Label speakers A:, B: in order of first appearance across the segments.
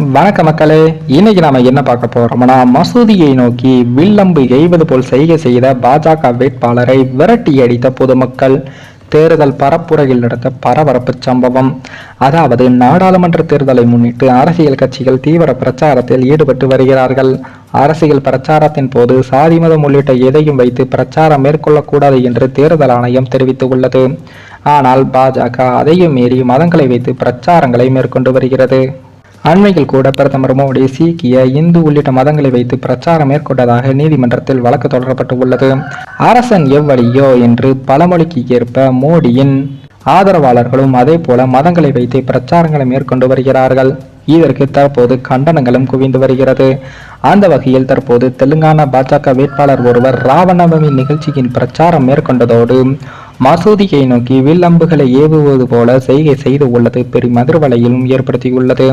A: வணக்க மக்களே, இன்னைக்கு நாம என்ன பார்க்க போறோம்னா, மசூதியை நோக்கி வில்லம்பு எய்வது போல் செய்கை செய்த பாஜக வேட்பாளரை விரட்டி அடித்த பொதுமக்கள். தேர்தல் பரப்புரையில் நடந்த பரபரப்பு சம்பவம். அதாவது நாடாளுமன்ற தேர்தலை முன்னிட்டு அரசியல் கட்சிகள் தீவிர பிரச்சாரத்தில் ஈடுபட்டு வருகிறார்கள். அரசியல் பிரச்சாரத்தின் போது சாதி மதம் உள்ளிட்ட எதையும் வைத்து பிரச்சாரம் மேற்கொள்ளக்கூடாது என்று தேர்தல் ஆணையம் தெரிவித்துள்ளது. ஆனால் பாஜக அதையும் மீறி மதங்களை வைத்து பிரச்சாரங்களை மேற்கொண்டு வருகிறது. அண்மையில் கூட பிரதமர் மோடி சீக்கிய, இந்து உள்ளிட்ட மதங்களை வைத்து பிரச்சாரம் மேற்கொண்டதாக நீதிமன்றத்தில் வழக்கு தொடரப்பட்டு உள்ளது. அரசன் எவ்வழியோ என்று பழமொழிக்கு ஏற்ப மோடியின் ஆதரவாளர்களும் அதே போல மதங்களை வைத்து பிரச்சாரங்களை மேற்கொண்டு வருகிறார்கள். இதற்கு தற்போது கண்டனங்களும் குவிந்து வருகிறது. அந்த வகையில் தற்போது தெலுங்கானா பாஜக வேட்பாளர் ஒருவர் ராமநவமி நிகழ்ச்சியின் பிரச்சாரம் மேற்கொண்டதோடு மசூதியை நோக்கி வில்லம்புகளை ஏவுவது போல செய்கை செய்து உள்ளது பெரும் அதிர்வலையிலும் ஏற்படுத்தியுள்ளது.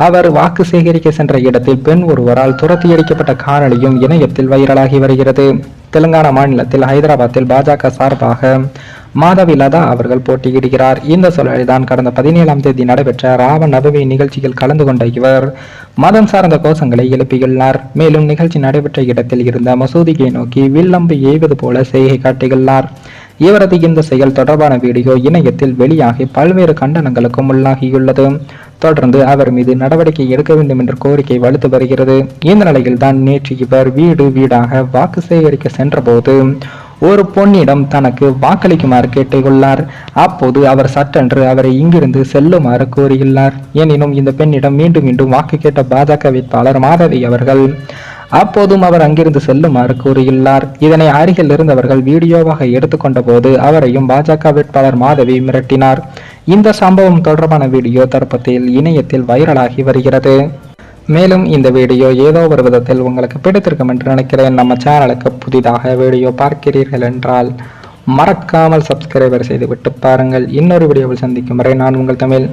A: அவர் வாக்கு சேகரிக்க சென்ற இடத்தில் பெண் ஒருவரால் துரத்தியடிக்கப்பட்ட காணொலியும் இணையத்தில் வைரலாகி வருகிறது. தெலுங்கானா மாநிலத்தில் ஹைதராபாத்தில் பாஜக சார்பாக மாதவி லதா அவர்கள் போட்டியிடுகிறார். இந்த சூழலில்தான் கடந்த 17ஆம் தேதி நடைபெற்ற ராம நவமி நிகழ்ச்சியில் கலந்து கொண்ட இவர் மதம் சார்ந்த கோஷங்களை எழுப்பியுள்ளார். மேலும் நிகழ்ச்சி நடைபெற்ற இடத்தில் இருந்த மசூதியை நோக்கி வில்லம்பு எய்வது போல செய்கை காட்டியுள்ளார். இவரது இந்த செயல் தொடர்பான வீடியோ இணையத்தில் வெளியாகி பல்வேறு கண்டனங்களுக்கும் உள்ளாகியுள்ளது. தொடர்ந்து அவர் மீது நடவடிக்கை எடுக்க வேண்டும் என்ற கோரிக்கை வலுத்து வருகிறது. இந்த நிலையில் தான் நேற்று இவர் வீடு வீடாக வாக்கு சேகரிக்க சென்றபோது ஒரு பொன்னிடம் தனக்கு வாக்களிக்குமாறு கேட்டுள்ளார். அப்போது அவர் சட்டென்று அவரை இங்கிருந்து செல்லுமாறு கோரியுள்ளார். எனினும் இந்த பெண்ணிடம் மீண்டும் மீண்டும் வாக்கு கேட்ட பாஜக வேட்பாளர் மாதவி அவர்கள் அப்போதும் அவர் அங்கிருந்து செல்லுமாறு கூறியுள்ளார். இதனை அருகில் இருந்தவர்கள் வீடியோவாக எடுத்துக்கொண்ட போது அவரையும் பாஜக வேட்பாளர் மாதவி மிரட்டினார். இந்த சம்பவம் தொடர்பான வீடியோ தற்போதையில் இணையத்தில் வைரலாகி வருகிறது. மேலும் இந்த வீடியோ ஏதோ ஒரு விதத்தில் உங்களுக்கு பிடித்திருக்கும் என்று நினைக்கிறேன். நம்ம சேனலுக்கு புதிதாக வீடியோ பார்க்கிறீர்கள் என்றால் மறக்காமல் சப்ஸ்கிரைபர் செய்துவிட்டு பாருங்கள். இன்னொரு வீடியோவில் சந்திக்கும் வரை நான் உங்கள் தமிழ்.